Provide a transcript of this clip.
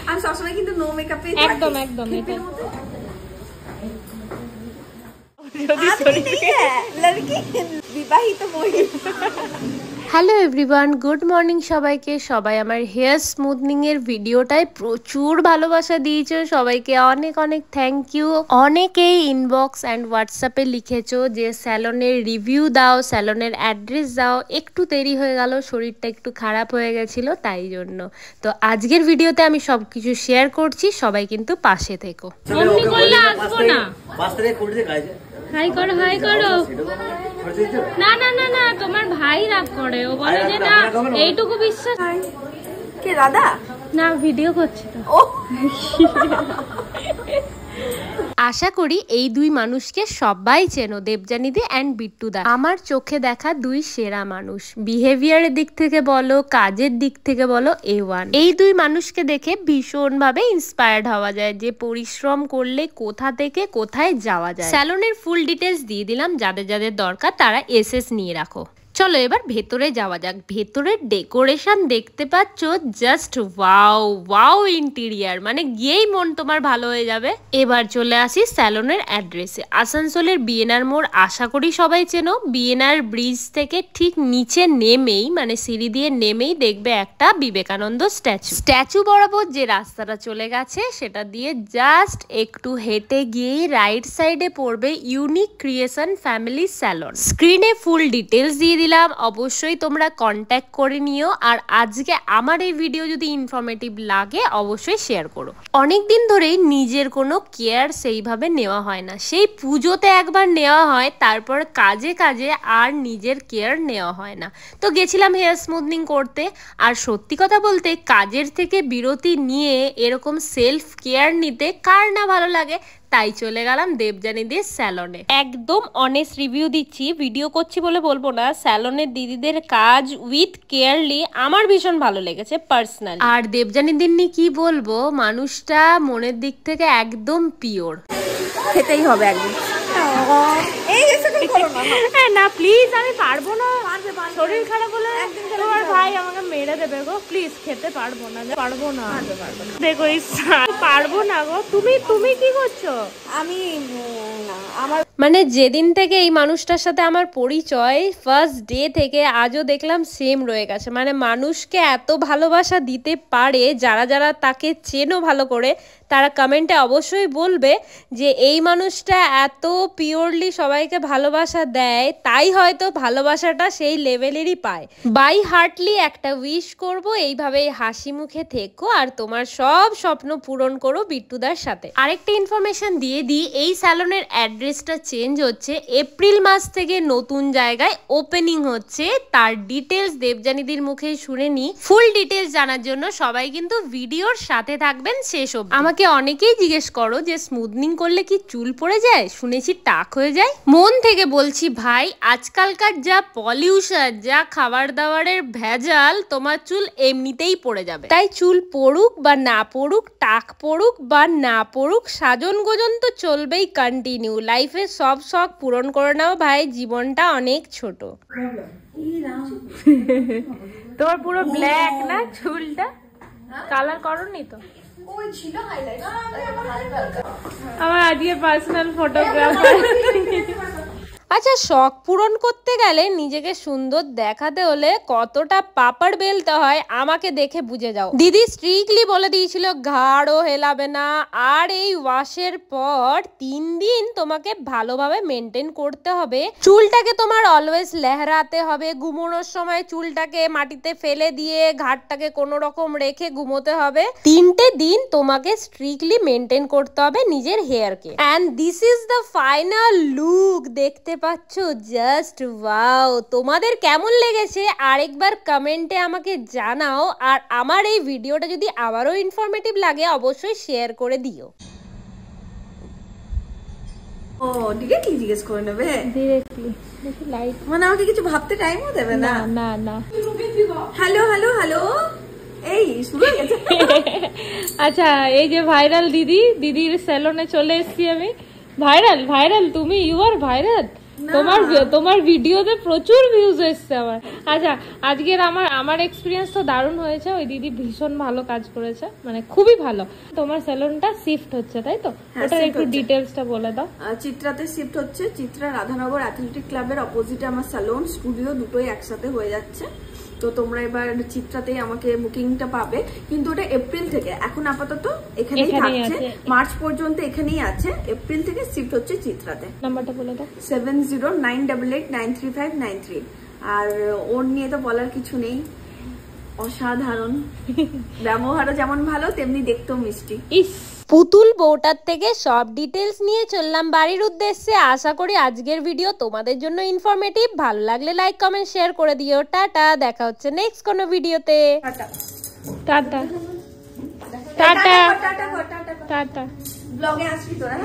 আমি সবসময় কিন্তু নো মেকআপে একদম একদম এটা বিবাহিত মহিলা। হ্যালো এভরিওয়ান, গুড মর্নিং সবাইকে। সবাই আমার হেয়ার স্মুথনিং এর ভিডিওটায় প্রচুর ভালোবাসা দিয়েছো, সবাইকে অনেক অনেক থ্যাংক ইউ। অনেকেই ইনবক্স অ্যান্ড হোয়াটসঅ্যাপে লিখেছো যে স্যালনের রিভিউ দাও, স্যালনের অ্যাড্রেস দাও। একটু দেরি হয়ে গেল, শরীরটা একটু খারাপ হয়ে গেছিলো তাই জন্য। তো আজকের ভিডিওতে আমি সব কিছু শেয়ার করছি, সবাই কিন্তু পাশে থেকো। অমনি করলে আসবো না। হাই করো, হাই করো। না না না না, তোমার ভাই রাগ করে, ও বলে যে না এইটুকু বিশ্বাস। কে রাধা? না, ভিডিও করছি তো। আশা করি এই দুই মানুষকে সবাই চেনো, দেবযানীদি অ্যান্ড বিট্টুদা। আমার চোখে দেখা দুই সেরা মানুষ, বিহেভিয়ারের দিক থেকে বলো, কাজের দিক থেকে বলো A1। এই দুই মানুষকে দেখে ভীষণ ভাবে ইন্সপায়ার্ড হওয়া যায় যে পরিশ্রম করলে কোথা থেকে কোথায় যাওয়া যায়। স্যালনের ফুল ডিটেলস দিয়ে দিলাম, যাদের যাদের দরকার তারা SS নিয়ে রাখো। চলো এবার ভেতরে যাওয়া যাক। ভেতরের ডেকোরেশন দেখতে পাচ্ছ, জাস্ট ওয়াও ওয়াও ইন্টেরিয়ার, মানে গিয়েই মন তোমার ভালো হয়ে যাবে। এবার চলে আসি স্যালনের অ্যাড্রেসে। আসানসোলের বিএনআর মোড় আশা করি সবাই চেনো। বিএনআর ব্রিজ থেকে ঠিক নিচে নেমেই, মানে সিঁড়ি দিয়ে নেমেই দেখবে একটা বিবেকানন্দ স্ট্যাচু বরাবর যে রাস্তাটা চলে গেছে সেটা দিয়ে জাস্ট একটু হেঁটে গিয়েই রাইট সাইডে পড়বে ইউনিক ক্রিয়েশন ফ্যামিলি স্যালন। স্ক্রিনে ফুল ডিটেলস দিয়ে দিলাম, অবশ্যই তোমরা কন্ট্যাক্ট করে নিও। আর আজকে আমার এই ভিডিও যদি ইনফরমেটিভ লাগে অবশ্যই শেয়ার করো। অনেকদিন ধরেই নিজের কোনো কেয়ার সেইভাবে নেওয়া হয় না, সেই পুজোতে একবার নেওয়া হয়, তারপর কাজে কাজে আর নিজের কেয়ার নেওয়া হয় না। তো গেছিলাম হেয়ার স্মুথনিং করতে, আর সত্যি কথা বলতে কাজের থেকে বিরতি নিয়ে এরকম সেলফ কেয়ার নিতে কার না ভালো লাগে। তাই চলে গেলাম দেবযানীদের স্যালনে। একদম অনেস্ট রিভিউ দিচ্ছি, ভিডিও করছি বলে বলবো না। স্যালনের দিদিদের কাজ উইথ কেয়ারলি আমার ভীষণ ভালো লেগেছে পার্সোনালি। আর দেবযানীদের নিয়ে কি বলবো, মানুষটা মনের দিক থেকে একদম পিওর। খেতেই হবে একদিন। না প্লিজ, আমি পারবো না, শরীর খারাপ হলে তোমার ভাই আমাকে মেরে দেবে গো। প্লিজ, খেতে পারবো না, পারবো না, দেখো পারবো না গো। তুমি কি করছো? আমি আমার মানে যেদিন থেকে এই মানুষটার সাথে আমার পরিচয়, ফার্স্ট ডে থেকে আজও দেখলাম সেম রয়ে গেছে। মানে মানুষকে এত ভালোবাসা দিতে পারে, যারা যারা তাকে চেনো ভালো করে তারা কমেন্টে অবশ্যই বলবে যে এই মানুষটা এত পিওরলি সবাইকে ভালোবাসা দেয়, তাই হয়তো ভালোবাসাটা সেই লেভেলেরই পায়। বাই হার্টলি একটা উইশ করব, এইভাবেই হাসি মুখে থেকো আর তোমার সব স্বপ্ন পূরণ করো বিট্টুদার সাথে। আরেকটা ইনফরমেশন দিয়ে দিই, এই স্যালনের অ্যাড্রেসটা চেঞ্জ হচ্ছে, এপ্রিল মাস থেকে নতুন জায়গায় ওপেনিং হচ্ছে। তার ডিটেলস দেবযানীদির মুখেই শুনে নি। ফুল ডিটেলস জানার জন্য সবাই কিন্তু ভিডিওর সাথে থাকবেন শেষ অবধি। আমাকে অনেকেই জিজ্ঞেস করো যে স্মুথনিং করলে কি চুল পড়ে যায়, শুনেছি টাক হয়ে যায়। মন থেকে বলছি ভাই, আজকালকার যা পলিউশন, যা খাবার দাবারের ভেজাল, তোমার চুল এমনিতেই পড়ে যাবে। তাই চুল পড়ুক বা না পড়ুক, টাক পড়ুক বা না পড়ুক, সাজন গোজন তো চলবেই কন্টিনিউ। লাইফে সব শখ পূরণ করে নাও ভাই, জীবনটা অনেক ছোট। তোমার পুরো ব্ল্যাক না চুলটা, কালার করোনি তো? আমার আজকে পার্সোনাল ফটোগ্রাফার। আচ্ছা, শখ পূরণ করতে গেলে নিজেকে সুন্দর দেখাতে হলে কতটা পাপড় বেলতে হয় আমাকে দেখে বুঝে যাও। দিদি স্ট্রিক্টলি বলে দিয়েছিল ঘাড়ও হেলাবে না, আর এই ওয়াশের পর 3 দিন তোমাকে ভালোভাবে মেনটেন করতে হবে। চুলটাকে তোমার অলওয়েজ লেহরাতে হবে, ঘুমানোর সময় চুলটাকে মাটিতে ফেলে দিয়ে ঘাড়টাকে কোনো রকম রেখে ঘুমোতে হবে। 3টে দিন তোমাকে স্ট্রিক্টলি মেনটেন করতে হবে নিজের হেয়ারকে। And this is the final look, দেখতে পাচ্ছ, জাস্ট ওয়াও। তোমাদের কেমন লেগেছে আরেকবার কমেন্টে আমাকে জানাও। আর আমার এই ভিডিওটা যদি আবারও ইনফরমেটিভ লাগে অবশ্যই শেয়ার করে দিও। ও ডিরেক্টলি জিজ্ঞেস করে নেবে? ডিরেক্টলি, দেখি লাইট, মানে আমাকে কিছু ভাবতে টাইমও দেবে না? না না। হ্যালো হ্যালো হ্যালো, এই শুরু হয়ে গেছে। আচ্ছা, এই যে ভাইরাল দিদির স্যালনে চলে এসেছি আমি। ভাইরাল তুমি, ইউ আর ভাইরাল। তোমার ভিডিওতে প্রচুর ভিউজ এসছে আমার। আচ্ছা, আজকের আমার এক্সপিরিয়েন্স তো দারুণ হয়েছে। ওই দিদি ভীষণ ভালো কাজ করেছে, মানে খুবই ভালো। তোমার সেলুনটা শিফট হচ্ছে তাই তো? ওটার একটু ডিটেইলসটা বলে দাও। চিত্রাতে শিফট হচ্ছে। চিত্রা রাধানগর অ্যাথলেটিক ক্লাবের অপোজিটে আমার সেলুন স্টুডিও দুটোই একসাথে হয়ে যাচ্ছে। তো তোমরা এবার চিত্রাতেই আমাকে বুকিংটা পাবে, কিন্তু ওটা এপ্রিল থেকে, এখন আপাতত এখানেই থাকছে, মার্চ পর্যন্ত এখানেই আছে। এপ্রিল থেকে শিফট হচ্ছে চিত্রাতে। নাম্বারটা বলে দাও। 7098889593। আর ওর নিয়ে তো বলার কিছু নেই, অসাধারণ। ব্যবহারও যেমন ভালো তেমনি দেখতেও মিষ্টি। পুতুল বউটার থেকে সব ডিটেলস নিয়ে চললাম বাড়ির উদ্দেশ্যে। আশা করি আজকের ভিডিও তোমাদের জন্য ইনফরমেটিভ। ভালো লাগলে লাইক কমেন্ট শেয়ার করে দিও। টাটা, দেখা হচ্ছে নেক্সট কোনো ভিডিওতে। Tata tata tata tata. ব্লগে আসবি তোরা।